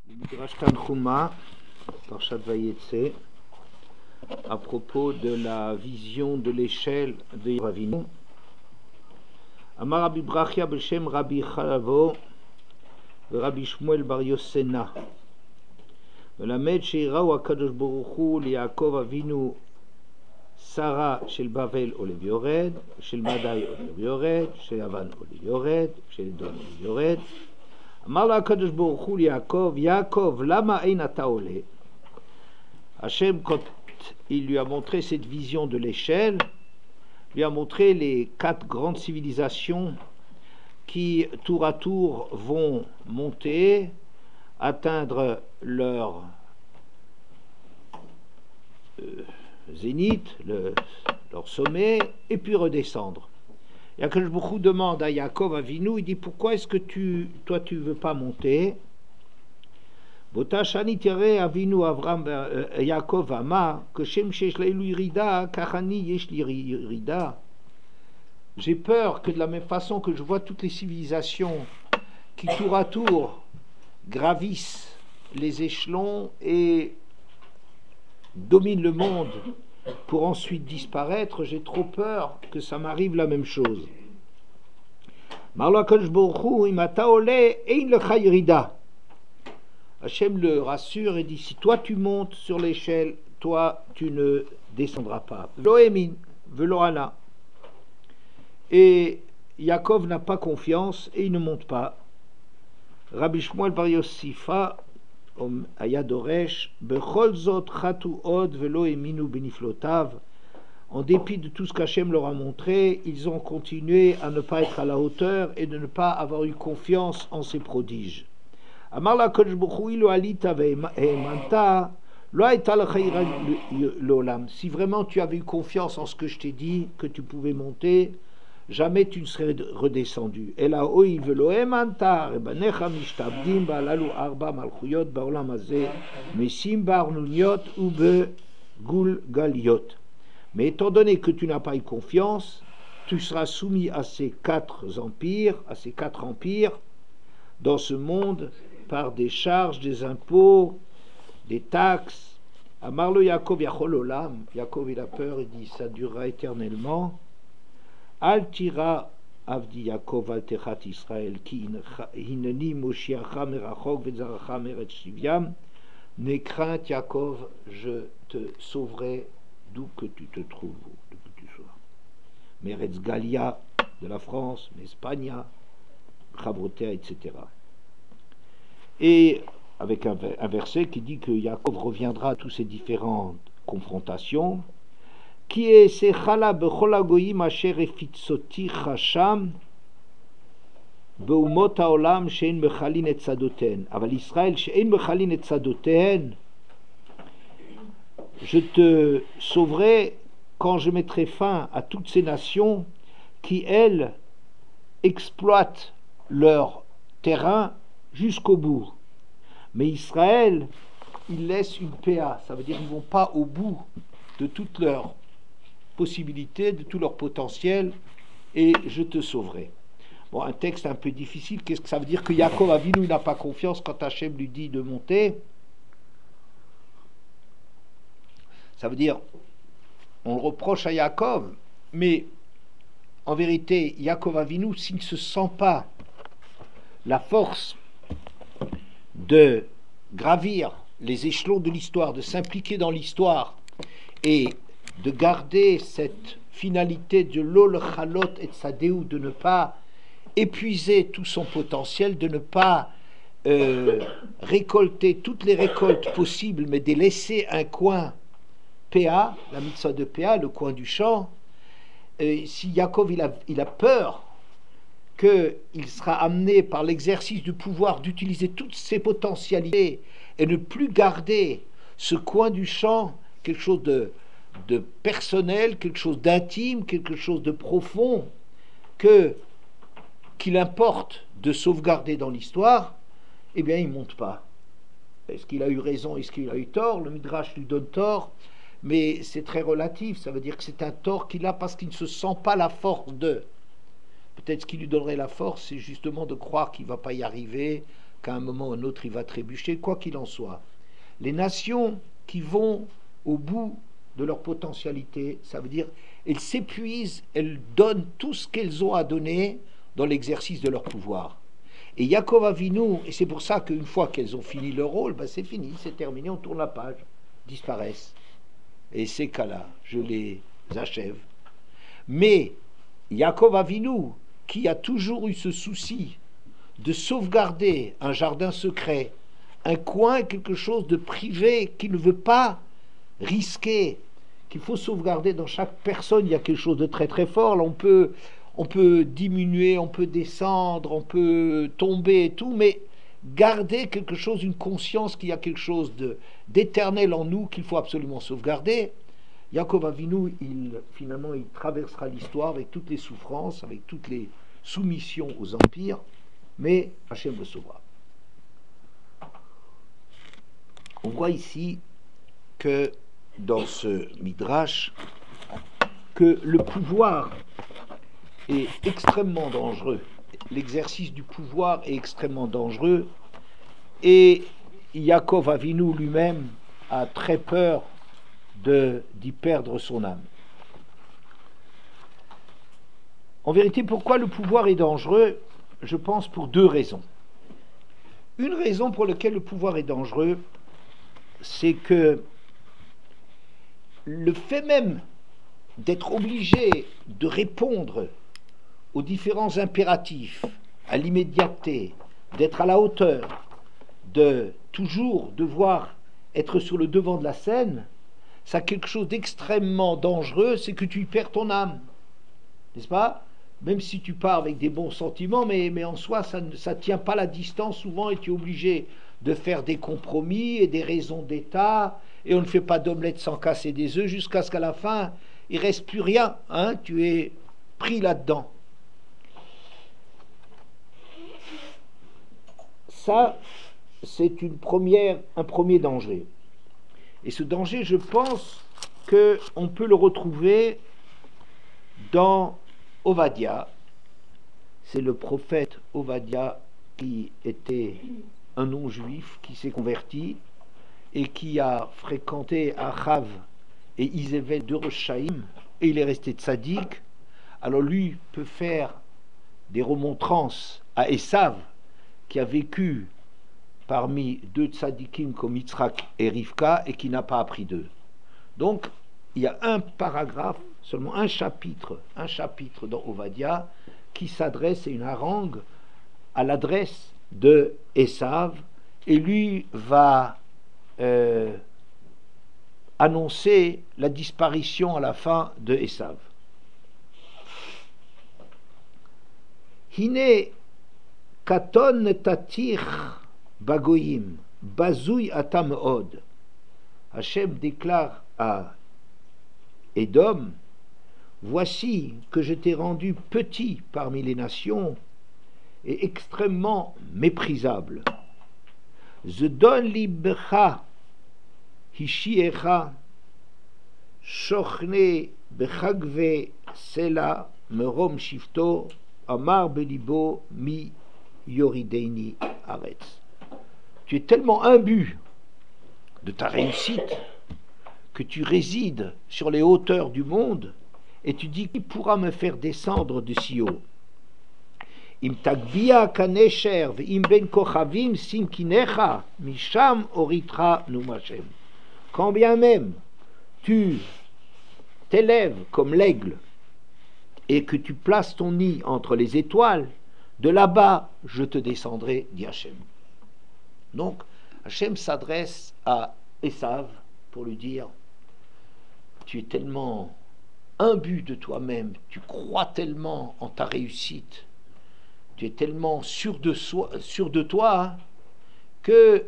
Midrash Tanchuma, Parshat Vayetze, à propos de la vision de l'échelle de Ravinu. Amar Rabbi Brachia Beshem Rabbi Chalavo, Rabbi Shmuel Bar Yosena. מלמד שיראו הקדוש ברוך הוא ליעקב אבינו שרה של בבל עולה ויורד, של מדי עולה ויורד, של יוון עולה ויורד, של אדום עולה ויורד. אמר לו הקדוש ברוך הוא ליעקב, יעקב, למה אין אתה עולה? Hachem, quand il lui a montré cette vision de l'échelle, lui a montré les 4 grandes civilisations qui tour à tour vont monter, atteindre leur zénith, leur sommet, et puis redescendre. Et Akadosh Baruch Hu demande à Yaakov Avinu, il dit, pourquoi est-ce que toi tu veux pas monter? Botashani tiré Avinu Avram Yaakov Amar, que Shem shesh leilu yirida, kachani yesh li yirida. J'ai peur que de la même façon que je vois toutes les civilisations qui tour à tour gravissent les échelons et dominent le monde pour ensuite disparaître, j'ai trop peur que ça m'arrive la même chose. Marlo HaKadosh Baruch Hu, im ata ole ein lecha yirida. Hachem le rassure et dit, si toi tu montes sur l'échelle, toi tu ne descendras pas. Velo emin, velo ala. Et Yaakov n'a pas confiance et il ne monte pas. Rabbi Shmuel Bar Yosifa Ayadoresh Bechol Zot Chatu Od Velo Eminu Beniflotav. En dépit de tout ce qu'Hachem leur a montré, ils ont continué à ne pas être à la hauteur et de ne pas avoir eu confiance en ses prodiges. Amar la Kodesh Baruch Hu lo alita ve'emanta lo hayta lecha yira l'olam. Si vraiment tu avais eu confiance en ce que je t'ai dit, que tu pouvais monter, jamais tu ne serais redescendu. Ela hoïl velo emanta rebanecha mishtabdim ba'alalu arba malchuyot ba'olam hazeh mesim ba'arnuniot ou begul galiot. Mais étant donné que tu n'as pas eu confiance, tu seras soumis à ces 4 empires, dans ce monde par des charges, des impôts, des taxes. Amarlo Yaakov yachol olam. Yaakov il a peur, il dit ça durera éternellement. Al tira avdi Yaakov al techat Israël ki hineni moshiacha merachok vezaracha meret shivyam. N'aie crainte Yaakov, je te sauverai d'où que tu te trouves, d'où que tu sois. Meretz Galia de la France, Espagna, Chavrotea, etc. Et avec un verset qui dit que Yaakov reviendra à toutes ces différentes confrontations, qui est Sechala bechol hagoyim asher efitzoti chasham beumot haolam she'en mechalin et tzadoten. Aval Israël she'en mechalin et tzadoten. Je te sauverai quand je mettrai fin à toutes ces nations qui, elles, exploitent leur terrain jusqu'au bout. Mais Israël, il laisse une PA, ça veut dire qu'ils ne vont pas au bout de toutes leurs possibilités, de tout leur potentiel, et je te sauverai. Bon, un texte un peu difficile, qu'est-ce que ça veut dire? Que Yaakov Avinu il n'a pas confiance quand Hachem lui dit de monter? Ça veut dire, on le reproche à Yaakov, mais en vérité, Yaakov Avinu, s'il ne se sent pas la force de gravir les échelons de l'histoire, de s'impliquer dans l'histoire et de garder cette finalité de l'ol chalot et tsadeu, de ne pas épuiser tout son potentiel, de ne pas récolter toutes les récoltes possibles, mais de laisser un coin PA, la mitzvah de PA, le coin du champ. Si Yaakov il a peur qu'il sera amené par l'exercice du pouvoir d'utiliser toutes ses potentialités et ne plus garder ce coin du champ, quelque chose de personnel, quelque chose d'intime, quelque chose de profond, qu'il importe de sauvegarder dans l'histoire, eh bien il ne monte pas. Est-ce qu'il a eu raison, est-ce qu'il a eu tort? Le Midrash lui donne tort, mais c'est très relatif, ça veut dire que c'est un tort qu'il a parce qu'il ne se sent pas la force de. Peut-être ce qui lui donnerait la force, c'est justement de croire qu'il ne va pas y arriver, qu'à un moment ou un autre il va trébucher, quoi qu'il en soit. Les nations qui vont au bout de leur potentialité, ça veut dire elles s'épuisent, elles donnent tout ce qu'elles ont à donner dans l'exercice de leur pouvoir. Et Yaakov Avinu, et c'est pour ça qu'une fois qu'elles ont fini leur rôle, ben c'est fini, c'est terminé, on tourne la page, disparaissent. Et ces cas-là, je les achève. Mais Yaakov Avinu, qui a toujours eu ce souci de sauvegarder un jardin secret, un coin, quelque chose de privé qu'il ne veut pas risquer, qu'il faut sauvegarder dans chaque personne, il y a quelque chose de très très fort. Là, on peut diminuer, on peut descendre, on peut tomber et tout, mais garder quelque chose, une conscience qu'il y a quelque chose d'éternel en nous qu'il faut absolument sauvegarder. Yaakov Avinu, finalement, il traversera l'histoire avec toutes les souffrances, avec toutes les soumissions aux empires, mais Hachem le sauvera. On voit ici que dans ce midrash, que le pouvoir est extrêmement dangereux. L'exercice du pouvoir est extrêmement dangereux, et Yaakov Avinu lui-même a très peur d'y perdre son âme. En vérité, pourquoi le pouvoir est dangereux? Je pense pour deux raisons. Une raison pour laquelle le pouvoir est dangereux, c'est que le fait même d'être obligé de répondre aux différents impératifs, à l'immédiateté, d'être à la hauteur, de toujours devoir être sur le devant de la scène, ça a quelque chose d'extrêmement dangereux, c'est que tu y perds ton âme, n'est-ce pas? Même si tu pars avec des bons sentiments, mais en soi, ça ne tient pas la distance souvent, et tu es obligé de faire des compromis et des raisons d'État, et on ne fait pas d'omelette sans casser des œufs, jusqu'à ce qu'à la fin, il ne reste plus rien, hein, tu es pris là-dedans. Ça, c'est un premier danger. Et ce danger, je pense qu'on peut le retrouver dans Ovadia. C'est le prophète Ovadia qui était un non-juif, qui s'est converti et qui a fréquenté Achav et Isével de Roshaïm, et il est resté tzaddik. Alors lui peut faire des remontrances à Esav, qui a vécu parmi deux tzaddikim comme Yitzhak et Rivka, et qui n'a pas appris d'eux. Donc, il y a un paragraphe, seulement un chapitre dans Ovadia, qui s'adresse, à une harangue à l'adresse de Esav, et lui va annoncer la disparition à la fin de Esav. Hine katon tatir bagoyim bazouy atam od. Hachem déclare à Édom: voici que je t'ai rendu petit parmi les nations et extrêmement méprisable. Zedon libcha hishiecha shochne bechagve sela merom shifto amar belibo mi yorideini aretz. Tu es tellement imbu de ta réussite que tu résides sur les hauteurs du monde, et tu dis: qui pourra me faire descendre de si haut? Im tagbia kanesher ve'im ben kochavim simkinecha misham oritra numashem. Quand bien même tu t'élèves comme l'aigle et que tu places ton nid entre les étoiles, de là-bas je te descendrai, dit Hachem. Donc Hachem s'adresse à Esav pour lui dire: tu es tellement imbu de toi-même, tu crois tellement en ta réussite, tu es tellement sûr de toi, hein, que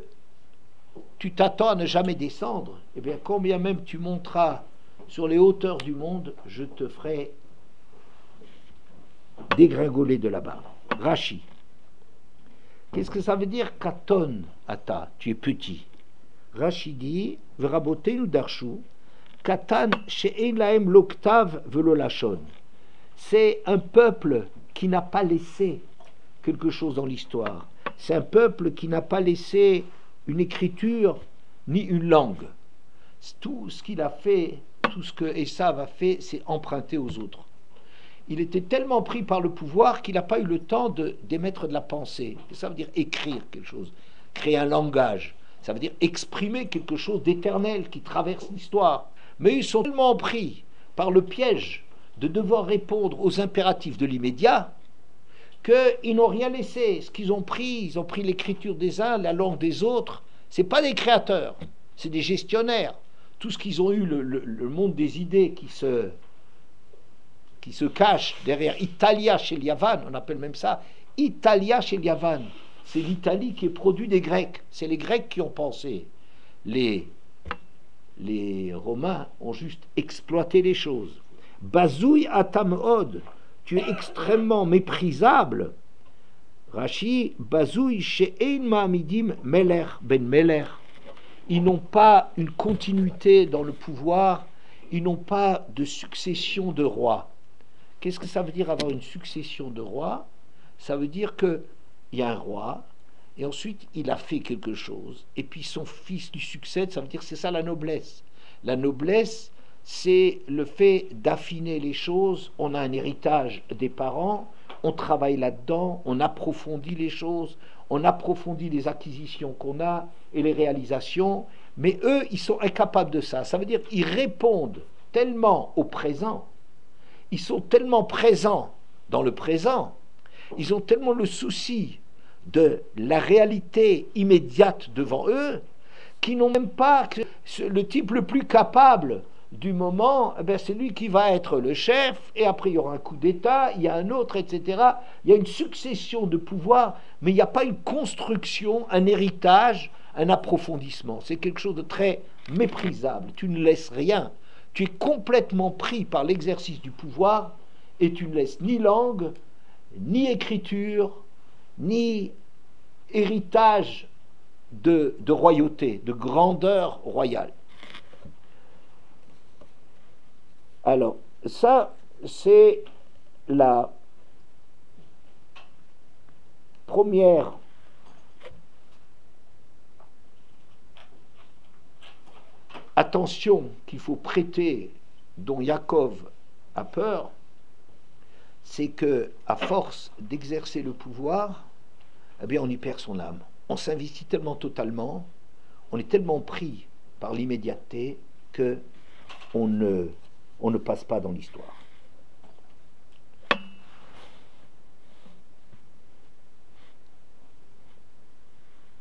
tu t'attends à ne jamais descendre. Eh bien, combien même tu monteras sur les hauteurs du monde, je te ferai dégringoler de là-bas. Rashi. Qu'est-ce que ça veut dire katon ata? Tu es petit. Rashi dit: V'rabotenu darshu katan she'en lahem l'octave velo lachon. C'est un peuple qui n'a pas laissé quelque chose dans l'histoire. c'est un peuple qui n'a pas laissé une écriture ni une langue. Tout ce qu'il a fait, tout ce que Esav a fait, c'est emprunter aux autres. Il était tellement pris par le pouvoir qu'il n'a pas eu le temps d'émettre de la pensée. Ça veut dire écrire quelque chose, créer un langage. Ça veut dire exprimer quelque chose d'éternel qui traverse l'histoire. Mais ils sont tellement pris par le piège de devoir répondre aux impératifs de l'immédiat qu'ils n'ont rien laissé. Ce qu'ils ont pris, ils ont pris l'écriture des uns, la langue des autres. Ce n'est pas des créateurs, c'est des gestionnaires. Tout ce qu'ils ont eu, le monde des idées qui se cache derrière Italia chez Yavan, on appelle même ça Italia chez Yavan. C'est l'Italie qui est produit des Grecs. C'est les Grecs qui ont pensé. Les Romains ont juste exploité les choses. Bazouille atamod, tu es extrêmement méprisable. Rashi, Bazouille chez Ein Ma'amidim Meler ben Meler. Ils n'ont pas une continuité dans le pouvoir, ils n'ont pas de succession de rois. Qu'est-ce que ça veut dire avoir une succession de rois? Ça veut dire qu'il y a un roi, et ensuite il a fait quelque chose, et puis son fils lui succède, ça veut dire que c'est ça la noblesse. La noblesse, c'est le fait d'affiner les choses, on a un héritage des parents, on travaille là-dedans, on approfondit les choses, on approfondit les acquisitions qu'on a et les réalisations, mais eux, ils sont incapables de ça. Ça veut dire qu'ils répondent tellement au présent, ils sont tellement présents dans le présent, ils ont tellement le souci de la réalité immédiate devant eux, qu'ils n'ont même pas le type le plus capable du moment, c'est lui qui va être le chef, et après il y aura un coup d'État, il y a un autre, etc. Il y a une succession de pouvoirs, mais il n'y a pas une construction, un héritage, un approfondissement. C'est quelque chose de très méprisable. Tu ne laisses rien. Tu es complètement pris par l'exercice du pouvoir, et tu ne laisses ni langue, ni écriture, ni héritage de royauté, de grandeur royale. Alors, ça, c'est la première attention qu'il faut prêter, dont Yaakov a peur, c'est que à force d'exercer le pouvoir, eh bien on y perd son âme. On s'investit tellement totalement, on est tellement pris par l'immédiateté que on ne passe pas dans l'histoire.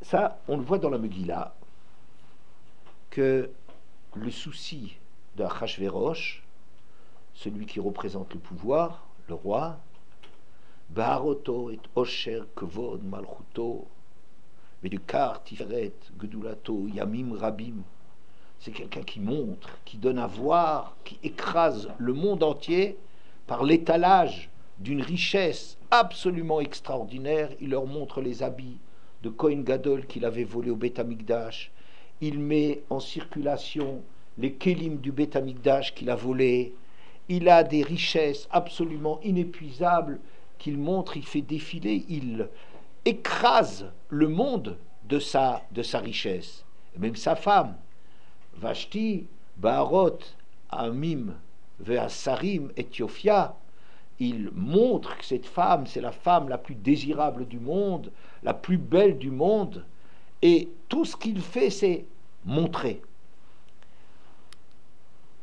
Ça, on le voit dans la Megillah, que le souci d'Achashverosh, celui qui représente le pouvoir, le roi, Baharoto et Osher Kevod Malchuto, Vedukar Tiferet Gedulato Yamim Rabim, c'est quelqu'un qui montre, qui donne à voir, qui écrase le monde entier par l'étalage d'une richesse absolument extraordinaire. Il leur montre les habits de Kohen Gadol qu'il avait volés au Beth Amikdash. Il met en circulation les kélim du Beth Amikdash qu'il a volés. Il a des richesses absolument inépuisables qu'il montre, il fait défiler, il écrase le monde de sa richesse. Et même sa femme, Vashti, Baharot, Amim, Ve'asarim, Éthiopia, il montre que cette femme, c'est la femme la plus désirable du monde, la plus belle du monde, et tout ce qu'il fait, c'est montrer.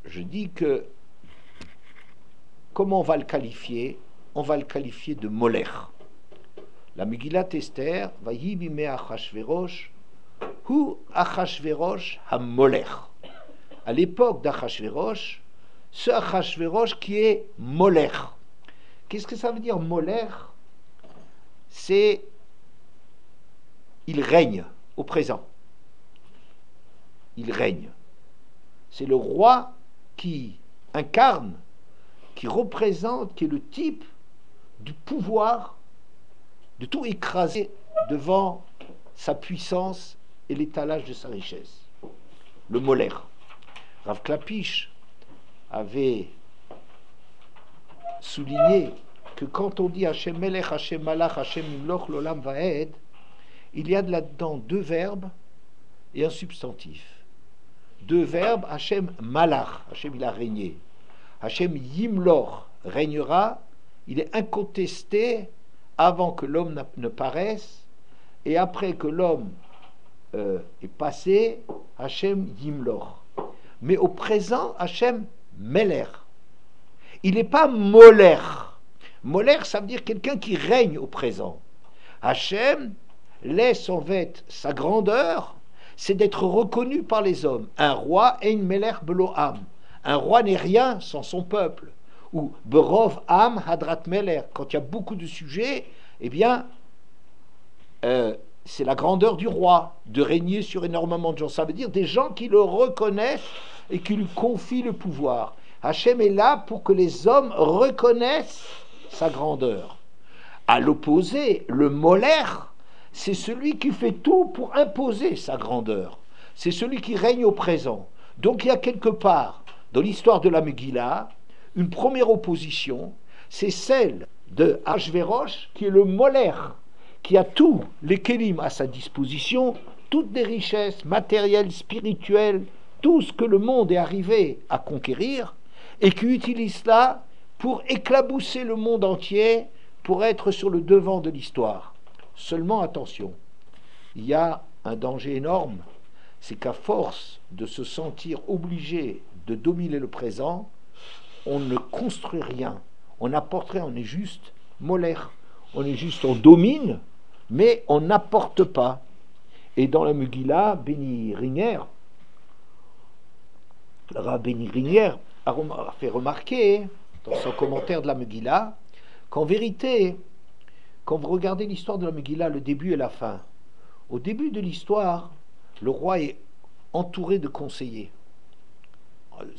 Je dis que, comment on va le qualifier? On va le qualifier de Molech. La Megillat Esther, Vayi bimei Achashverosh, Hu Achashverosh ha-Molech. À l'époque d'Achashverosh, ce Achashverosh qui est Molech. Qu'est-ce que ça veut dire Molech? C'est il règne au présent. Il règne. C'est le roi qui incarne, qui représente, qui est le type du pouvoir de tout écraser devant sa puissance et l'étalage de sa richesse. Le Molech. Rav Klapisch avait souligné que quand on dit Hashem Melech, Hashem Malach, Hashem Imloch, l'Olam Vaed, il y a là-dedans deux verbes et un substantif. Deux verbes, Hachem malach, Hachem il a régné. Hachem yimlor, régnera, il est incontesté avant que l'homme ne paraisse, et après que l'homme est passé, Hachem yimlor. Mais au présent, Hachem meler. Il n'est pas moler. Moler, ça veut dire quelqu'un qui règne au présent. Hachem laisse en fait sa grandeur, c'est d'être reconnu par les hommes. Un roi ein meler beloam. Un roi n'est rien sans son peuple. Ou berov am hadrat meler. Quand il y a beaucoup de sujets, eh bien, c'est la grandeur du roi de régner sur énormément de gens. Ça veut dire des gens qui le reconnaissent et qui lui confient le pouvoir. Hachem est là pour que les hommes reconnaissent sa grandeur. À l'opposé, le molaire, c'est celui qui fait tout pour imposer sa grandeur. C'est celui qui règne au présent. Donc il y a quelque part, dans l'histoire de la Megillah, une première opposition, c'est celle de Achvérosh, qui est le molaire, qui a tous les kélim à sa disposition, toutes les richesses matérielles, spirituelles, tout ce que le monde est arrivé à conquérir, et qui utilise cela pour éclabousser le monde entier, pour être sur le devant de l'histoire. Seulement attention, il y a un danger énorme, c'est qu'à force de se sentir obligé de dominer le présent, on ne construit rien, on n'apporte rien, on est juste molaire, on domine, mais on n'apporte pas. Et dans la Megillah, Benny Ringer, le Rav Benny Ringer a fait remarquer dans son commentaire de la Megillah qu'en vérité, quand vous regardez l'histoire de la Megillah, le début et la fin, au début de l'histoire, le roi est entouré de conseillers.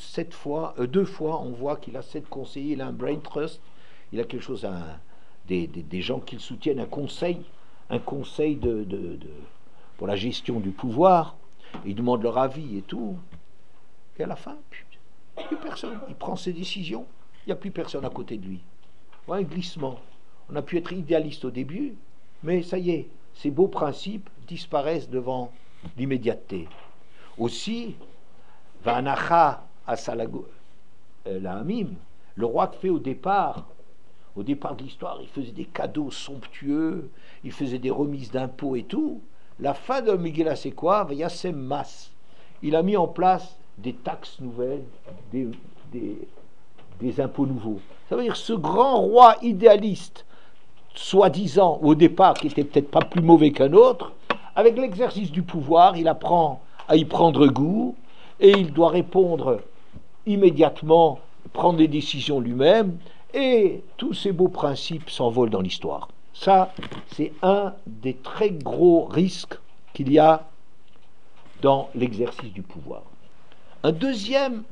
2 fois, on voit qu'il a 7 conseillers, il a un brain trust, il a quelque chose, des gens qui le soutiennent, un conseil pour la gestion du pouvoir. Il demande leur avis et tout. Et à la fin, plus personne. Il prend ses décisions, il n'y a plus personne à côté de lui. Voilà un glissement. On a pu être idéaliste au début, mais ça y est, ces beaux principes disparaissent devant l'immédiateté. Aussi, Vanacha Asalahamim, le roi fait au départ de l'histoire, il faisait des cadeaux somptueux, il faisait des remises d'impôts et tout. La fin de Megillah, c'est quoi? Vayasem Mas. Il a mis en place des taxes nouvelles, des impôts nouveaux. Ça veut dire ce grand roi idéaliste, soi-disant au départ, qui était peut-être pas plus mauvais qu'un autre, avec l'exercice du pouvoir, il apprend à y prendre goût et il doit répondre immédiatement, prendre des décisions lui-même, et tous ces beaux principes s'envolent dans l'histoire. Ça, c'est un des très gros risques qu'il y a dans l'exercice du pouvoir. Un deuxième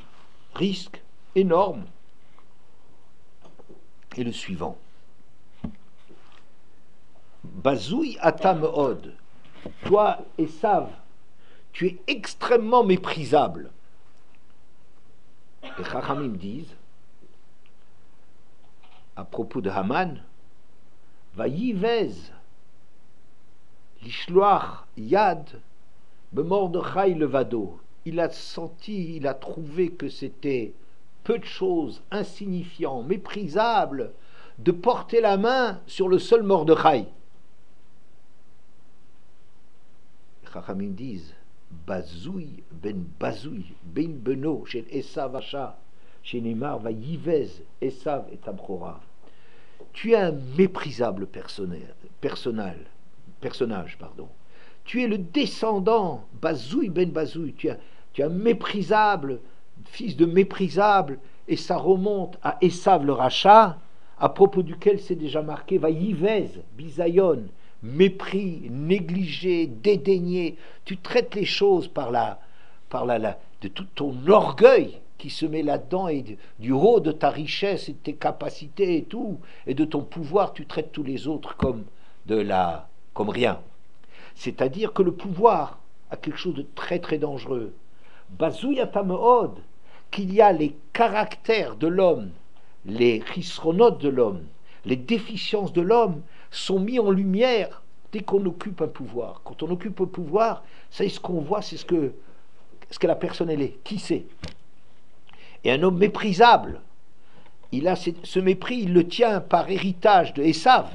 risque énorme est le suivant. Bazoui atam od, toi Esav, tu es extrêmement méprisable. Les Chachamim disent à propos de Haman, Vayivez l'ishloach yad bemordechai levado. Il a senti, il a trouvé que c'était peu de choses, insignifiant, méprisable, de porter la main sur le seul Mordechai. Les Chachamim disent Bazoui ben beno shel Esav Asha shenemar vayivez Esav et Abchora. Tu es un méprisable personnage. Tu es le descendant Bazoui ben Bazoui. Tu es un méprisable, fils de méprisable, et ça remonte à Esav le rachat, à propos duquel c'est déjà marqué Vayivez, bisayon, mépris, négligé, dédaigné. Tu traites les choses de tout ton orgueil qui se met là-dedans, et du haut de ta richesse et de tes capacités et tout, et de ton pouvoir, tu traites tous les autres comme rien. C'est-à-dire que le pouvoir a quelque chose de très très dangereux. Bazouyatamehod, qu'il y a les caractères de l'homme, les chisronotes de l'homme, les déficiences de l'homme sont mis en lumière dès qu'on occupe un pouvoir. Quand on occupe un pouvoir, ça, ce qu'on voit, c'est ce que la personne elle est, qui c'est. Et un homme méprisable, il a ce mépris, il le tient par héritage de Esav.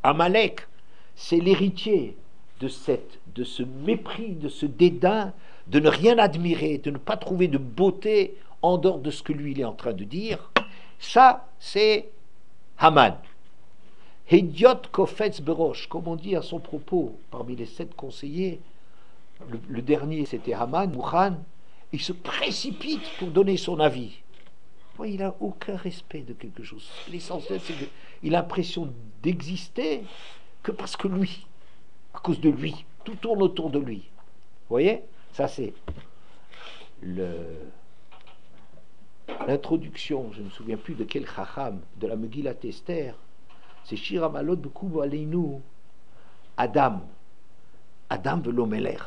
Amalek, c'est l'héritier de ce mépris, de ce dédain, de ne rien admirer, de ne pas trouver de beauté en dehors de ce que lui il est en train de dire. Ça, c'est Haman. Hediot Kofetz Berosh, comme on dit à son propos, parmi les 7 conseillers, le dernier c'était Haman, Mouchan, il se précipite pour donner son avis. Il n'a aucun respect de quelque chose. L'essentiel, c'est qu'il a l'impression d'exister que parce que lui, à cause de lui, tout tourne autour de lui. Vous voyez? Ça, c'est l'introduction, je ne me souviens plus de quel chacham, de la Megillat Esther, c'est Shir Hamalot Bekuv Aleinu, Adam velo Melech.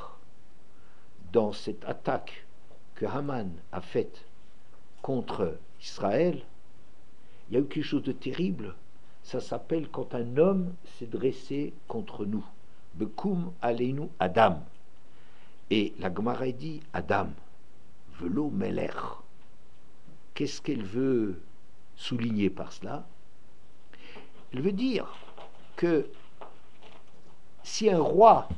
Dans cette attaque que Haman a faite contre Israël, il y a eu quelque chose de terrible. Ça s'appelle quand un homme s'est dressé contre nous. Bekum Aleinu Adam. Et la Gemara dit Adam, velo Melech. Qu'est-ce qu'elle veut souligner par cela? Elle veut dire que si un roi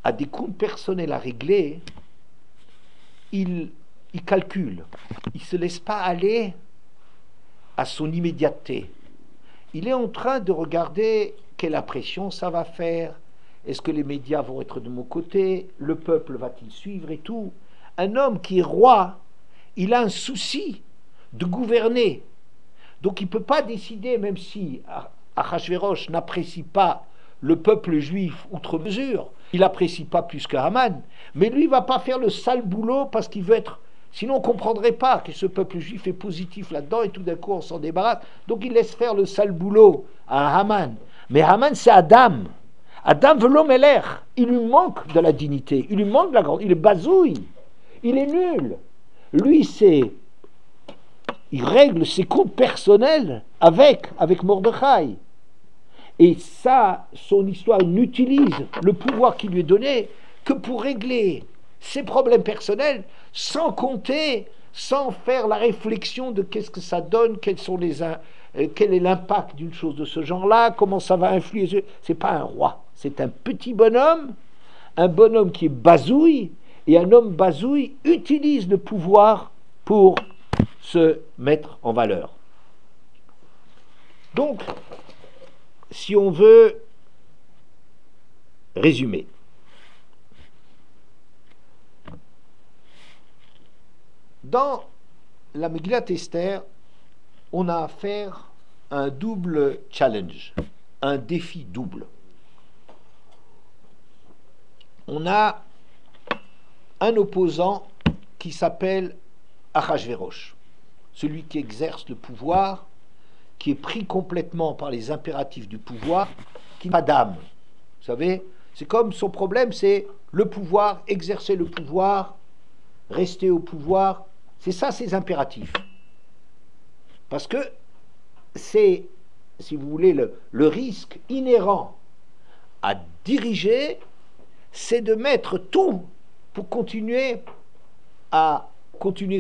a des comptes personnels à régler, il calcule, il ne se laisse pas aller à son immédiateté. Il est en train de regarder quelle impression ça va faire, est-ce que les médias vont être de mon côté, le peuple va-t-il suivre et tout. Un homme qui est roi, il a un souci de gouverner. Donc il ne peut pas décider, même si Achashverosh n'apprécie pas le peuple juif outre mesure, il n'apprécie pas plus que Haman, mais lui ne va pas faire le sale boulot parce qu'il veut être... Sinon on ne comprendrait pas que ce peuple juif est positif là-dedans et tout d'un coup on s'en débarrasse. Donc il laisse faire le sale boulot à Haman. Mais Haman c'est Adam. Adam velo Melech. Il lui manque de la dignité, il lui manque de la grande... Il est bazouille, il est nul. Lui il règle ses comptes personnels avec Mordechai. Et ça, son histoire, il n'utilise le pouvoir qui lui est donné que pour régler ses problèmes personnels, sans compter, sans faire la réflexion de qu'est-ce que ça donne, quel est l'impact d'une chose de ce genre-là, comment ça va influer. C'est pas un roi, c'est un petit bonhomme, un bonhomme qui est bazouille, et un homme bazouille utilise le pouvoir pour se mettre en valeur. Donc, si on veut résumer, dans la Megillat Esther, on a affaire à un double challenge, un défi double. On a un opposant qui s'appelle Achashverosh, celui qui exerce le pouvoir, qui est pris complètement par les impératifs du pouvoir, qui n'a pas d'âme. Vous savez, c'est comme son problème, c'est le pouvoir, exercer le pouvoir, rester au pouvoir. C'est ça ses impératifs. Parce que c'est, si vous voulez, le risque inhérent à diriger, c'est de mettre tout pour continuer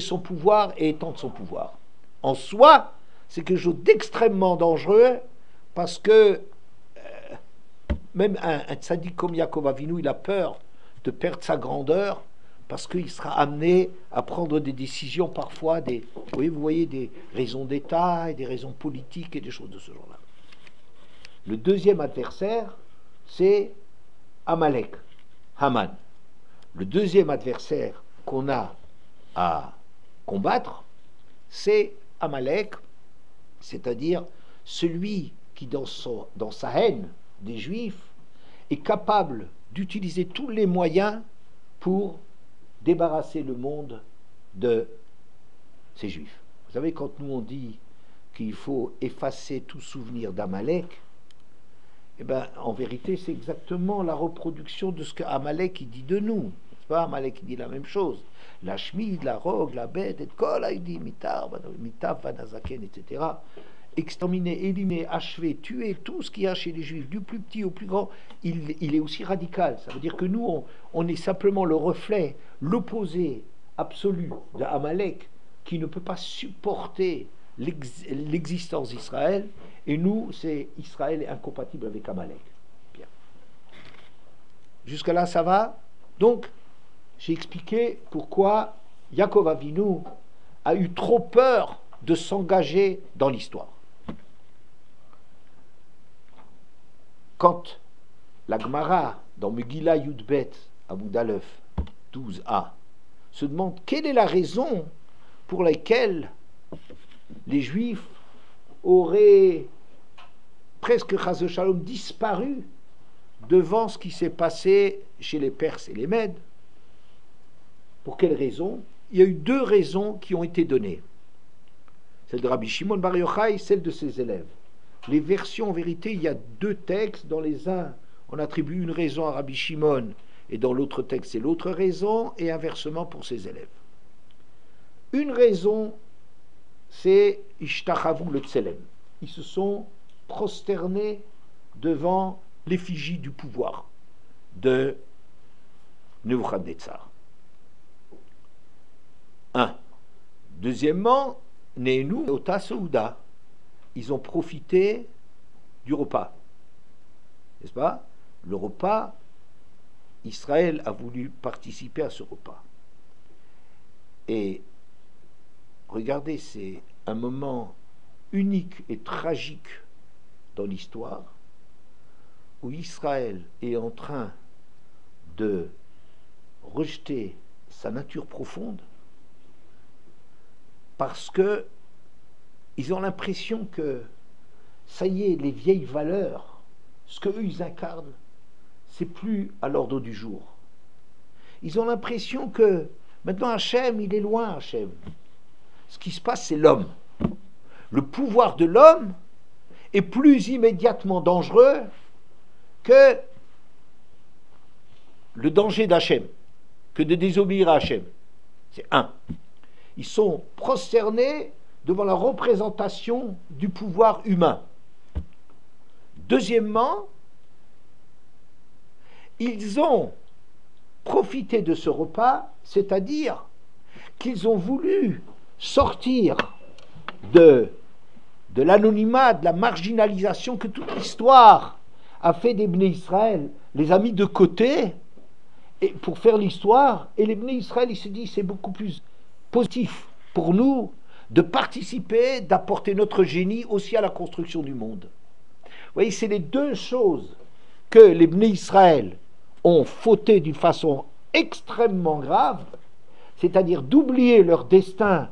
son pouvoir et étendre son pouvoir. En soi, c'est quelque chose d'extrêmement dangereux parce que même un tzaddik comme Yaakov Avinu, il a peur de perdre sa grandeur parce qu'il sera amené à prendre des décisions parfois, vous voyez, des raisons d'État et des raisons politiques et des choses de ce genre-là. Le deuxième adversaire, c'est Amalek, Haman. Le deuxième adversaire qu'on a à combattre, c'est Amalek, c'est-à-dire celui qui, dans sa haine des Juifs, est capable d'utiliser tous les moyens pour débarrasser le monde de ces Juifs. Vous savez, quand nous on dit qu'il faut effacer tout souvenir d'Amalek, eh bien, en vérité, c'est exactement la reproduction de ce qu'Amalek dit de nous. C'est pas Amalek qui dit la même chose. La Shmid, la Rogue, la Bête, et Kol Haïdi, Mitav, Vanazaken, etc. exterminer, éliminer, achever, tuer tout ce qu'il y a chez les Juifs, du plus petit au plus grand, il est aussi radical. Ça veut dire que nous, on est simplement le reflet, l'opposé absolu d'Amalek, qui ne peut pas supporter l'existence d'Israël, et nous, c'est Israël est incompatible avec Amalek. Bien. Jusqu'à là, ça va? Donc, j'ai expliqué pourquoi Yaakov Avinu a eu trop peur de s'engager dans l'histoire. Quand la Gemara, dans Megillah Yudbet, Amud Aleph 12a, se demande quelle est la raison pour laquelle les Juifs auraient presque, chas v'shalom, disparu devant ce qui s'est passé chez les Perses et les Mèdes. Pour quelle raison? Il y a eu deux raisons qui ont été données. Celle de Rabbi Shimon Bar Yochai, celle de ses élèves. Les versions, en vérité, il y a deux textes. Dans les uns, on attribue une raison à Rabbi Shimon, et dans l'autre texte, c'est l'autre raison, et inversement pour ses élèves. Une raison, c'est Ishtachavu le Tselem. Ils se sont prosternés devant l'effigie du pouvoir de Nebuchadnezzar. Un. Deuxièmement, Nehenu Ota Souda. Ils ont profité du repas. N'est-ce pas? Le repas, Israël a voulu participer à ce repas. Et regardez, c'est un moment unique et tragique dans l'histoire où Israël est en train de rejeter sa nature profonde parce que ils ont l'impression que ça y est, les vieilles valeurs, ce qu'eux ils incarnent, c'est plus à l'ordre du jour. Ils ont l'impression que maintenant Hachem, il est loin, Hachem. Ce qui se passe, c'est l'homme. Le pouvoir de l'homme est plus immédiatement dangereux que le danger d'Hachem, que de désobéir à Hachem. C'est un. Ils sont prosternés devant la représentation du pouvoir humain. Deuxièmement, ils ont profité de ce repas, c'est-à-dire qu'ils ont voulu sortir de l'anonymat, de la marginalisation que toute l'histoire a fait des Bnei Israël, les a mis de côté et pour faire l'histoire, et les Bnei Israël, ils se disent c'est beaucoup plus positif pour nous de participer, d'apporter notre génie aussi à la construction du monde. Vous voyez, c'est les deux choses que les Bnei Israël ont fauté d'une façon extrêmement grave, c'est-à-dire d'oublier leur destin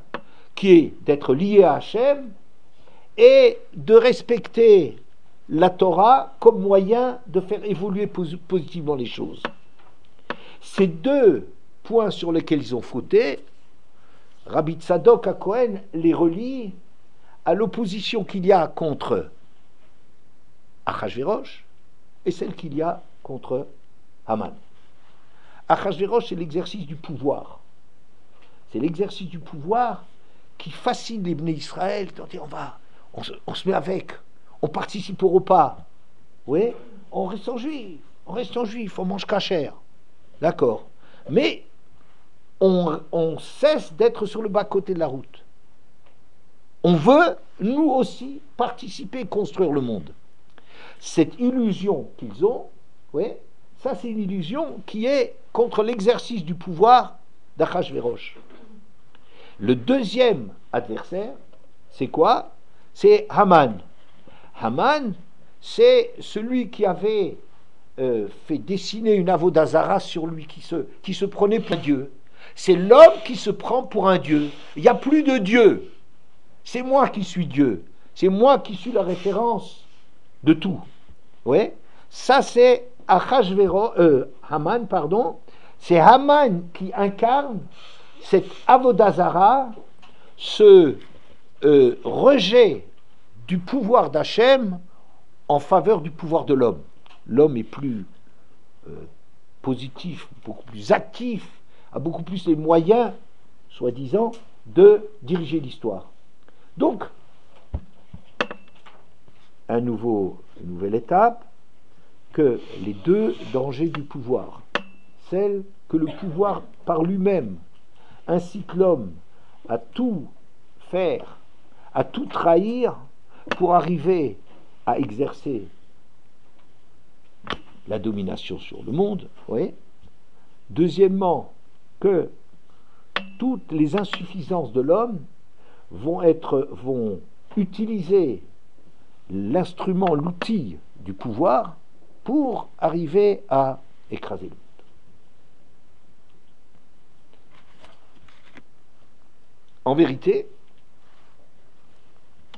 qui est d'être lié à Hachem et de respecter la Torah comme moyen de faire évoluer positivement les choses. Ces deux points sur lesquels ils ont fauté, Rabbi Tzadok HaKohen les relie à l'opposition qu'il y a contre Achashverosh et celle qu'il y a contre Haman. Achashverosh, c'est l'exercice du pouvoir. C'est l'exercice du pouvoir qui fascine les Bnei Israël. On se met avec, on participe au repas. Oui, on reste en juif, on mange cachère. D'accord. Mais on cesse d'être sur le bas-côté de la route. On veut, nous aussi, participer et construire le monde. Cette illusion qu'ils ont, oui, ça c'est une illusion qui est contre l'exercice du pouvoir d'Achashverosh. Le deuxième adversaire, c'est quoi? C'est Haman. Haman, c'est celui qui avait fait dessiner une avodah zara sur lui, qui se prenait pour un dieu. C'est l'homme qui se prend pour un dieu. Il n'y a plus de Dieu. C'est moi qui suis Dieu. C'est moi qui suis la référence de tout. Ouais. Ça c'est Haman, pardon. C'est Haman qui incarne cette avodah zara, ce rejet du pouvoir d'Hachem en faveur du pouvoir de l'homme. L'homme est plus positif, beaucoup plus actif, a beaucoup plus les moyens, soi-disant, de diriger l'histoire. Donc, une nouvelle étape, que les deux dangers du pouvoir, celle que le pouvoir par lui-même incite l'homme à tout faire, à tout trahir pour arriver à exercer la domination sur le monde. Oui. Deuxièmement, que toutes les insuffisances de l'homme vont utiliser l'instrument, l'outil du pouvoir pour arriver à écraser le monde. En vérité,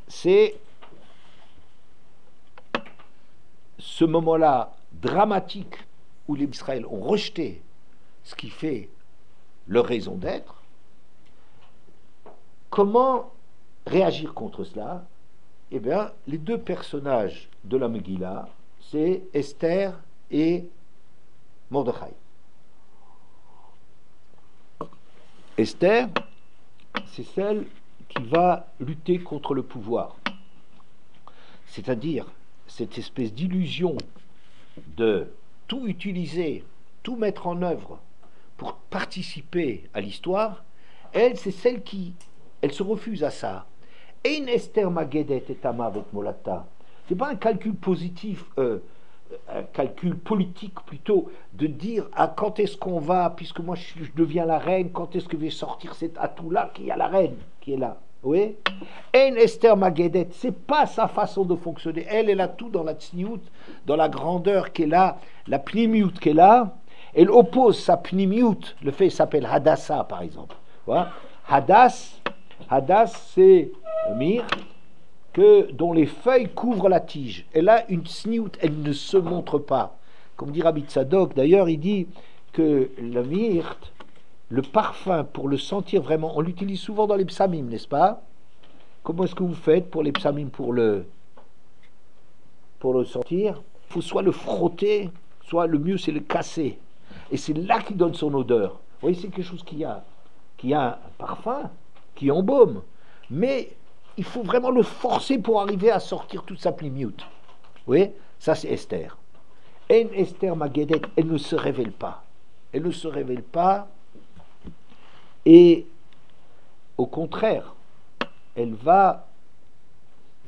c'est ce moment-là dramatique où les Israël ont rejeté ce qui fait leur raison d'être. Comment réagir contre cela? Eh bien, les deux personnages de la Megillah, c'est Esther et Mordechai. Esther, c'est celle qui va lutter contre le pouvoir. C'est-à-dire cette espèce d'illusion de tout utiliser, tout mettre en œuvre pour participer à l'histoire. Elle, c'est celle qui, elle se refuse à ça. Et une Esther Magedet et Tama avec Molata. C'est pas un calcul positif, un calcul politique plutôt, de dire quand est-ce qu'on va, puisque moi je deviens la reine, quand est-ce que je vais sortir cet atout-là qui a la reine qui est là. Oui. Et une Esther Magedet, c'est pas sa façon de fonctionner. Elle a tout dans la tsniout, dans la grandeur qu'elle a, la pnimiout qu'elle a. Elle oppose sa pnimiout, le fait s'appelle Hadassah par exemple. Voilà. Hadass, c'est le myrte dont les feuilles couvrent la tige. Elle a une tsniout, elle ne se montre pas. Comme dit Rabbi Tzadok, d'ailleurs, il dit que le myrte, le parfum, pour le sentir vraiment, on l'utilise souvent dans les psamim, n'est-ce pas? Comment est-ce que vous faites pour les psamim, pour le sentir? Il faut soit le frotter, soit le mieux c'est le casser. Et c'est là qu'il donne son odeur. Vous voyez, c'est quelque chose qui a un parfum, qui embaume. Mais il faut vraiment le forcer pour arriver à sortir toute sa plimiout. Vous voyez, ça c'est Esther. Et Esther Magedet, elle ne se révèle pas. Elle ne se révèle pas. Et au contraire, elle va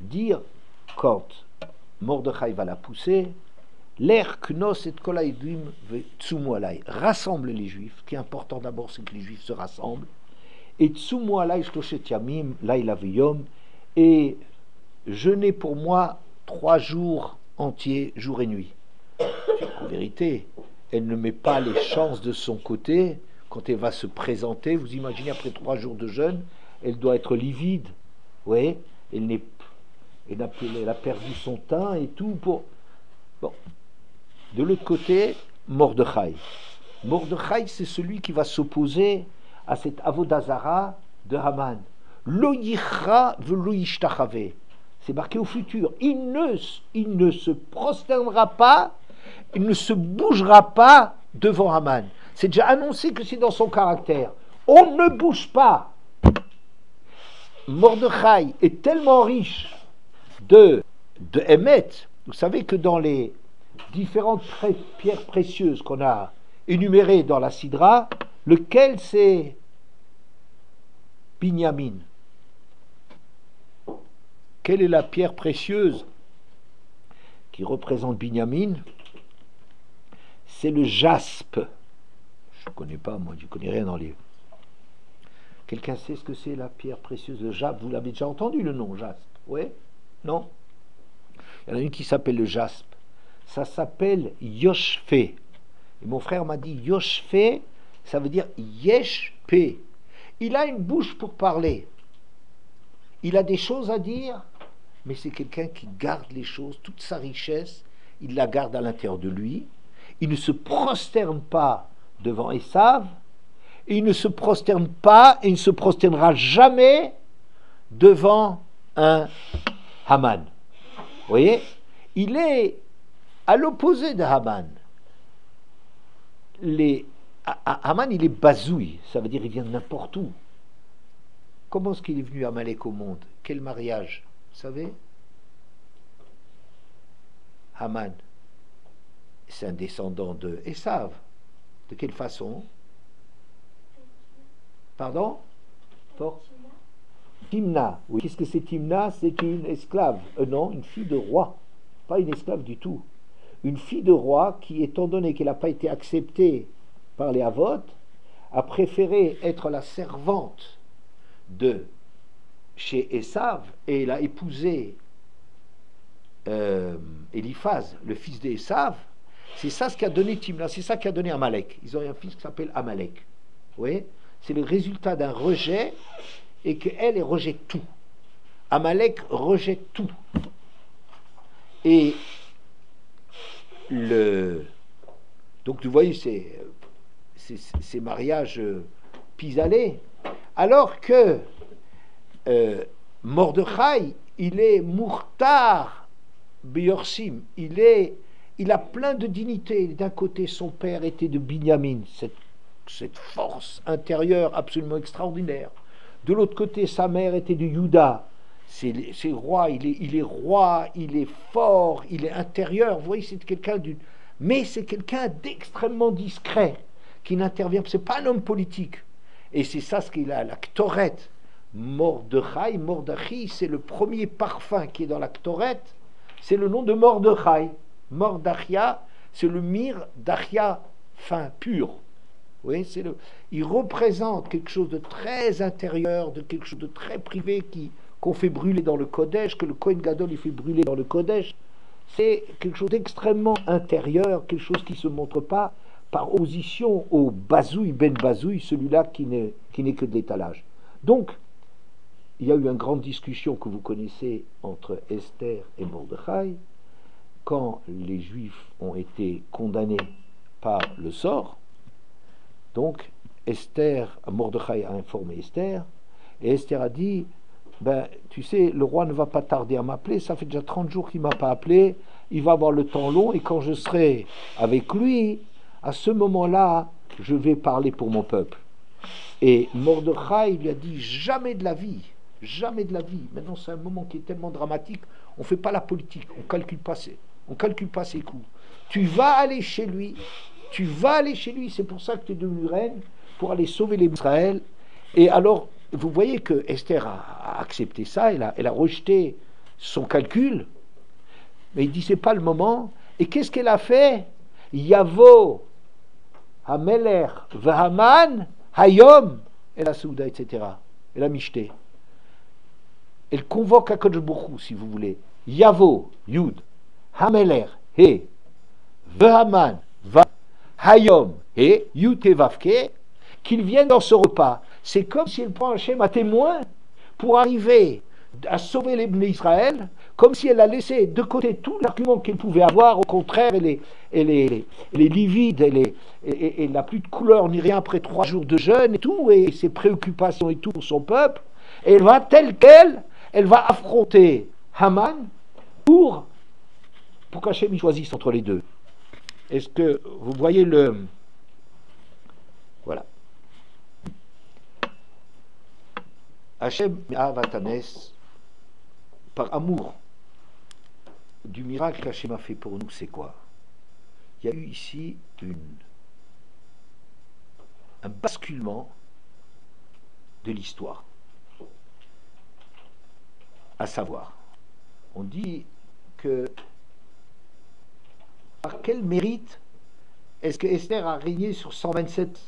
dire, quand Mordechai va la pousser, l'air knos et kolaïdim tsumu alay, rassemble les Juifs. Ce qui est important d'abord, c'est que les Juifs se rassemblent. Et tsumu alay shloshet yamim layla v'yom, et jeûner pour moi 3 jours entiers, jour et nuit. En vérité, elle ne met pas les chances de son côté. Quand elle va se présenter, vous imaginez, après 3 jours de jeûne, elle doit être livide. Oui, elle a perdu son teint et tout. Bon. De l'autre côté, Mordechai. Mordechai, c'est celui qui va s'opposer à cette avodazara de Haman. Lo yichra velo yishtachave. C'est marqué au futur. Il ne se prosternera pas, il ne se bougera pas devant Haman. C'est déjà annoncé que c'est dans son caractère. On ne bouge pas. Mordechai est tellement riche de Emet. Vous savez que dans les différentes pierres précieuses qu'on a énumérées dans la Sidra, lequel c'est Binyamin? Quelle est la pierre précieuse qui représente Binyamin? C'est le jaspe. Je ne connais pas, moi, je ne connais rien dans les... Quelqu'un sait ce que c'est la pierre précieuse, le jaspe? Vous l'avez déjà entendu, le nom jaspe? Oui? Non? Il y en a une qui s'appelle le jaspe. Ça s'appelle Yoshfe. Et mon frère m'a dit Yoshfe, ça veut dire Yeshpe. Il a une bouche pour parler. Il a des choses à dire, mais c'est quelqu'un qui garde les choses, toute sa richesse, il la garde à l'intérieur de lui. Il ne se prosterne pas devant Esav, et il ne se prosterne pas, et il ne se prosternera jamais devant un Haman. Vous voyez? Il est à l'opposé de Haman. Haman, il est bazouille, ça veut dire il vient de n'importe où. Comment est-ce qu'il est venu Amalek au monde? Quel mariage? Vous savez? Haman, c'est un descendant de Esav. De quelle façon? Pardon? Fort? Timna. Oui. Qu'est-ce que c'est Timna? C'est une esclave. Non, une fille de roi. Pas une esclave du tout. Une fille de roi qui, étant donné qu'elle n'a pas été acceptée par les Avot, a préféré être la servante de chez Esav, et elle a épousé Eliphaz, le fils d'Esav. C'est ça ce qui a donné Timna, c'est ça qui a donné Amalek. Ils ont un fils qui s'appelle Amalek. Vous voyez? C'est le résultat d'un rejet, et qu'elle rejette tout. Amalek rejette tout. Et donc vous voyez, ces mariages pis-allés. Alors que Mordechai, il est Mourtar Beyorsim, il a plein de dignité. D'un côté, son père était de Binyamin, cette force intérieure absolument extraordinaire. De l'autre côté, sa mère était de Juda. C'est roi, il est roi, il est fort, il est intérieur. Vous voyez, c'est quelqu'un mais c'est quelqu'un d'extrêmement discret, qui n'intervient. C'est pas un homme politique. Et c'est ça ce qu'il a, la Ktoret. Mordechai, c'est le premier parfum qui est dans la Ktoret. C'est le nom de Mordechai. Mordachia, c'est le myrrhe d'Achia, fin, pur. Vous voyez, il représente quelque chose de très intérieur, de quelque chose de très privé qu'on fait brûler dans le Kodesh, que le Kohen Gadol il fait brûler dans le Kodesh. C'est quelque chose d'extrêmement intérieur, quelque chose qui ne se montre pas par opposition au Bazouï, Ben Bazouï, celui-là qui n'est que de l'étalage. Donc, il y a eu une grande discussion que vous connaissez entre Esther et Mordechai, quand les Juifs ont été condamnés par le sort. Donc, Mordechai a informé Esther, et Esther a dit, tu sais, le roi ne va pas tarder à m'appeler, ça fait déjà 30 jours qu'il ne m'a pas appelé, il va avoir le temps long, et quand je serai avec lui, à ce moment-là, je vais parler pour mon peuple. Et Mordechai lui a dit, jamais de la vie, maintenant c'est un moment qui est tellement dramatique, on ne fait pas la politique, on ne calcule pas ses coups. Tu vas aller chez lui, c'est pour ça que tu es devenue reine, pour aller sauver les Israël. Et alors, vous voyez que Esther a accepté ça, elle a rejeté son calcul, mais il dit c'est pas le moment. Et qu'est-ce qu'elle a fait? Yavo, Hameler, Vahaman, Hayom, et la Souda, etc. Elle a micheté. Elle convoque Akadosh Baruch Hu, si vous voulez. Yavo, Yud, Hameler, He, Vahaman, Va, Hayom, He, Yud et Vavke, qu'ils viennent dans ce repas. C'est comme si elle prend Hachem à témoin pour arriver à sauver les Bnei Israël, comme si elle a laissé de côté tout l'argument qu'elle pouvait avoir. Au contraire, elle est livide, elle n'a plus de couleur ni rien après 3 jours de jeûne et tout, et ses préoccupations et tout pour son peuple. Et elle va telle qu'elle, elle va affronter Haman pour qu'Hachem choisisse entre les deux. Est-ce que vous voyez le... Voilà. Hachem Avatanes, par amour du miracle qu'Hachem a fait pour nous, c'est quoi? Il y a eu ici un basculement de l'histoire. À savoir, on dit que par quel mérite est-ce que Esther a régné sur 127?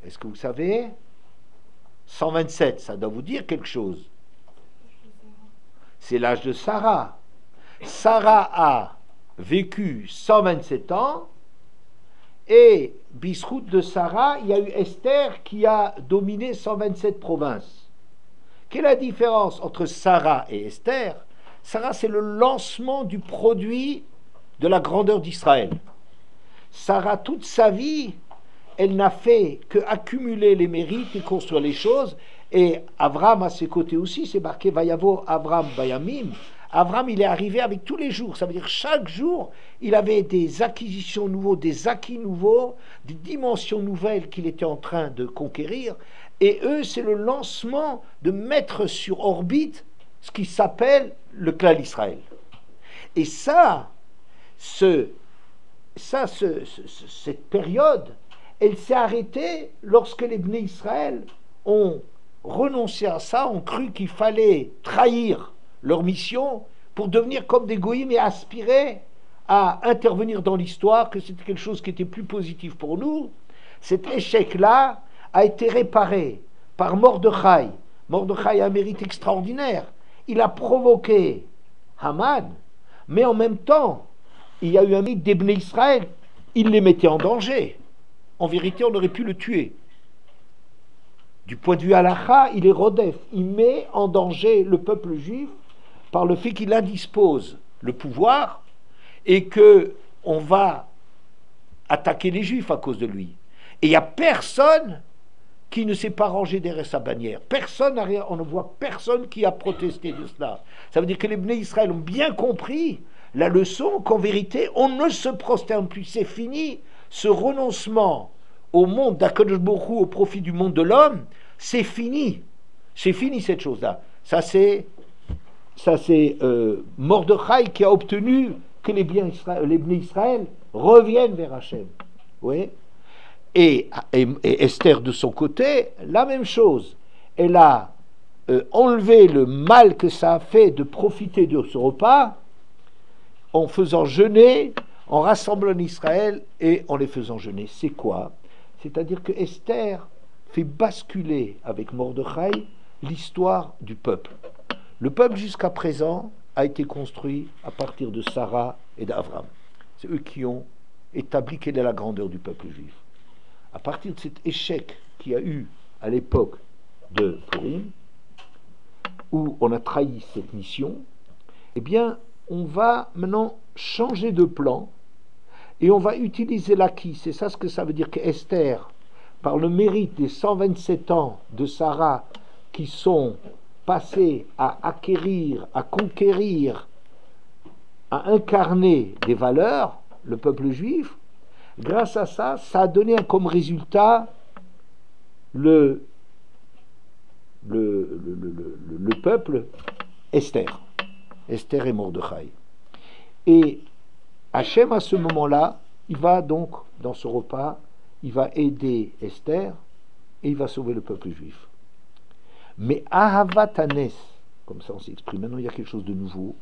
Est-ce que vous savez? 127, ça doit vous dire quelque chose. C'est l'âge de Sarah. Sarah a vécu 127 ans, et bisrout de Sarah, il y a eu Esther qui a dominé 127 provinces. Quelle est la différence entre Sarah et Esther? Sarah, c'est le lancement du produit de la grandeur d'Israël. Sarah, toute sa vie, elle n'a fait qu'accumuler les mérites et construire les choses. Et Avram, à ses côtés aussi, c'est marqué Vayavo Avram Bayamim. Avram, il est arrivé avec tous les jours. Ça veut dire chaque jour, il avait des acquisitions nouveaux, des acquis nouveaux, des dimensions nouvelles qu'il était en train de conquérir. Et eux, c'est le lancement de mettre sur orbite ce qui s'appelle le clan d'Israël. Et cette période, elle s'est arrêtée lorsque les Bnei Israël ont renoncé à ça, ont cru qu'il fallait trahir leur mission pour devenir comme des goïms et aspirer à intervenir dans l'histoire, que c'était quelque chose qui était plus positif pour nous. Cet échec-là a été réparé par Mordechai. Mordechai a un mérite extraordinaire. Il a provoqué Haman, mais en même temps, il y a eu un mythe des Bnei Israël. Il les mettait en danger. En vérité, on aurait pu le tuer. Du point de vue halakha, il est rodef. Il met en danger le peuple juif par le fait qu'il indispose le pouvoir et qu'on va attaquer les juifs à cause de lui. Et il n'y a personne qui ne s'est pas rangé derrière sa bannière. Personne n'a rien, on ne voit personne qui a protesté de cela. Ça veut dire que les Bnei Israël ont bien compris la leçon qu'en vérité, on ne se prosterne plus. C'est fini. Ce renoncement au monde d'Akadosh Baruch Hu au profit du monde de l'homme, c'est fini. C'est fini cette chose-là. Ça c'est Mordechai qui a obtenu que les Bnei Israël reviennent vers Hachem. Oui. Et Esther de son côté, la même chose. Elle a enlevé le mal que ça a fait de profiter de ce repas en faisant jeûner, en rassemblant Israël et en les faisant jeûner. C'est quoi? C'est-à-dire que Esther fait basculer avec Mordechai l'histoire du peuple. Le peuple jusqu'à présent a été construit à partir de Sarah et d'Avram. C'est eux qui ont établi quelle est la grandeur du peuple juif. À partir de cet échec qu'il y a eu à l'époque de Purim, où on a trahi cette mission, eh bien, on va maintenant changer de plan et on va utiliser l'acquis. C'est ça ce que ça veut dire qu'Esther, par le mérite des 127 ans de Sarah qui sont passés à acquérir, à conquérir, à incarner des valeurs, le peuple juif, grâce à ça, ça a donné comme résultat le peuple Esther et Mordechai. Et Hachem, à ce moment-là, il va donc, dans ce repas, il va aider Esther et il va sauver le peuple juif. Mais Ahavatanes, comme ça on s'exprime, maintenant il y a quelque chose de nouveau.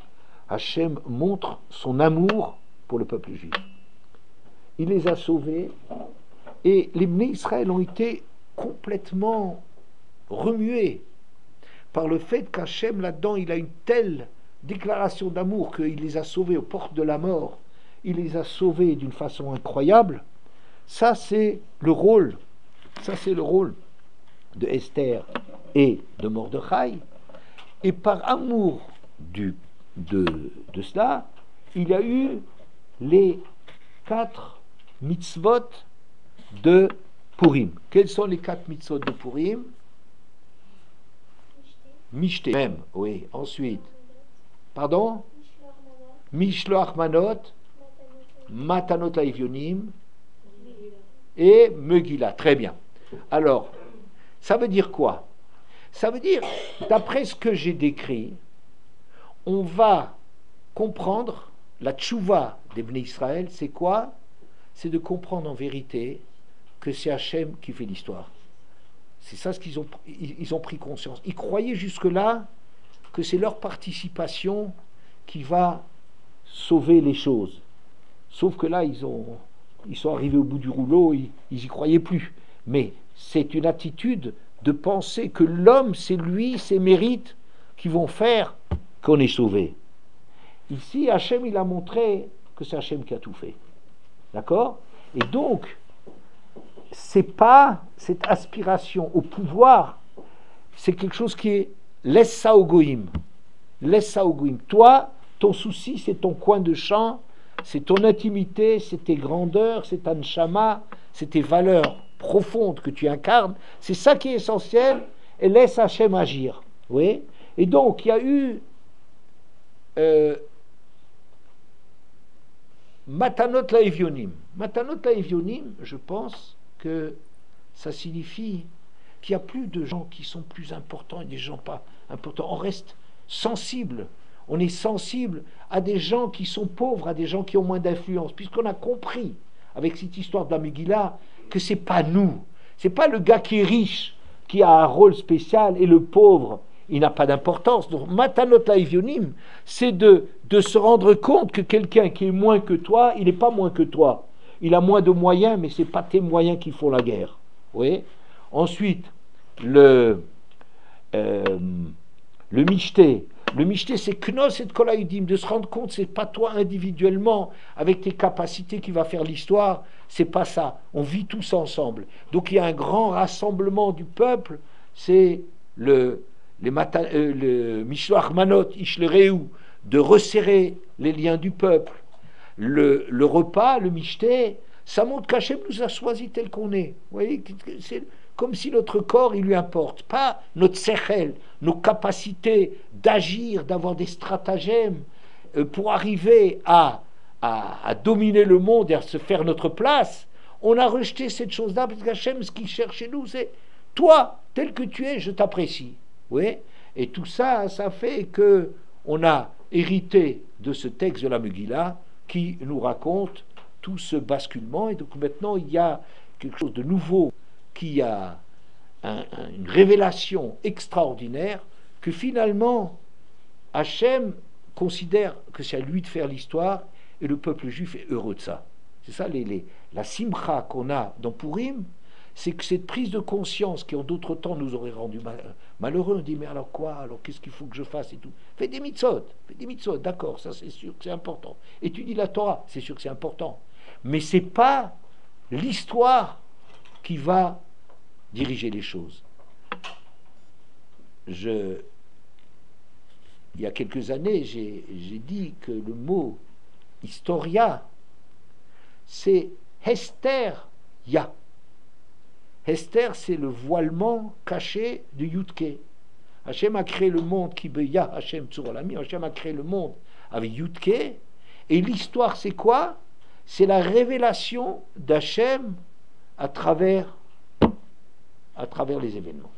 Hachem montre son amour pour le peuple juif. Il les a sauvés et les Bnei Israël ont été complètement remués par le fait qu'Hachem là-dedans il a une telle déclaration d'amour qu'il les a sauvés aux portes de la mort, il les a sauvés d'une façon incroyable. Ça c'est le rôle de Esther et de Mordechai, et par amour de cela, il y a eu les 4 mitzvot de Purim. Quels sont les 4 mitzvot de Purim? Mishte. Même, oui. Ensuite, pardon? Mishloach manot, matanot laevionim et Megillah. Très bien. Alors, ça veut dire quoi? Ça veut dire, d'après ce que j'ai décrit, on va comprendre la tchouva des Bnei Israël, c'est quoi? C'est de comprendre en vérité que c'est Hachem qui fait l'histoire. C'est ça ce qu'ils ont pris conscience. Ils croyaient jusque-là que c'est leur participation qui va sauver les choses. Sauf que là, ils sont arrivés au bout du rouleau, ils y croyaient plus. Mais c'est une attitude de penser que l'homme, c'est lui, ses mérites qui vont faire qu'on est sauvé. Ici, Hachem, il a montré que c'est Hachem qui a tout fait. D'accord? Et donc, c'est pas cette aspiration au pouvoir, c'est quelque chose qui est laisse ça au goïm. Laisse ça au goïm. Toi, ton souci, c'est ton coin de champ, c'est ton intimité, c'est tes grandeurs, c'est ta neshama, c'est tes valeurs profondes que tu incarnes. C'est ça qui est essentiel, et laisse Hachem agir. Oui? Et donc, il y a eu Matanot laevionim. Matanot laevionim, je pense que ça signifie qu'il n'y a plus de gens qui sont plus importants et des gens pas importants. On reste sensible, on est sensible à des gens qui sont pauvres, à des gens qui ont moins d'influence, puisqu'on a compris, avec cette histoire de la Megillah, que c'est pas nous, c'est pas le gars qui est riche, qui a un rôle spécial, et le pauvre, il n'a pas d'importance. Donc, Matanot Laivionim, c'est de se rendre compte que quelqu'un qui est moins que toi, il n'est pas moins que toi. Il a moins de moyens, mais ce n'est pas tes moyens qui font la guerre. Oui. Ensuite, le michté. Le michté, c'est knos et kolaïdim, de se rendre compte, c'est pas toi individuellement, avec tes capacités qui va faire l'histoire, c'est pas ça. On vit tous ensemble. Donc il y a un grand rassemblement du peuple, c'est le Mishloach Manot, Ishlereu, de resserrer les liens du peuple. Le repas, le michté, ça montre qu'Hachem nous a choisis tel qu'on est. Vous voyez, c'est comme si notre corps, il lui importe. Pas notre sechel, nos capacités d'agir, d'avoir des stratagèmes pour arriver à dominer le monde et à se faire notre place. On a rejeté cette chose-là parce qu'Hachem, ce qu'il cherche chez nous, c'est toi, tel que tu es, je t'apprécie. Oui. Et tout ça, ça fait que on a hérité de ce texte de la Megillah qui nous raconte tout ce basculement. Et donc maintenant, il y a quelque chose de nouveau qui a une révélation extraordinaire que finalement Hachem considère que c'est à lui de faire l'histoire et le peuple juif est heureux de ça. C'est ça la simcha qu'on a dans Purim, c'est que cette prise de conscience qui en d'autres temps nous aurait rendu malheureux, on dit mais alors quoi, alors qu'est-ce qu'il faut que je fasse et tout. Fais des mitzvot, d'accord, ça c'est sûr que c'est important. Étudie la Torah, c'est sûr que c'est important. Mais c'est pas l'histoire qui va diriger les choses. Il y a quelques années, j'ai dit que le mot historia, c'est Hester-ya. Hester, c'est le voilement caché de Yudke. Hachem a créé le monde qui beya Hachem Tzurolami. Hachem a créé le monde avec Yudke. Et l'histoire, c'est quoi? C'est la révélation d'Hachem à travers les événements.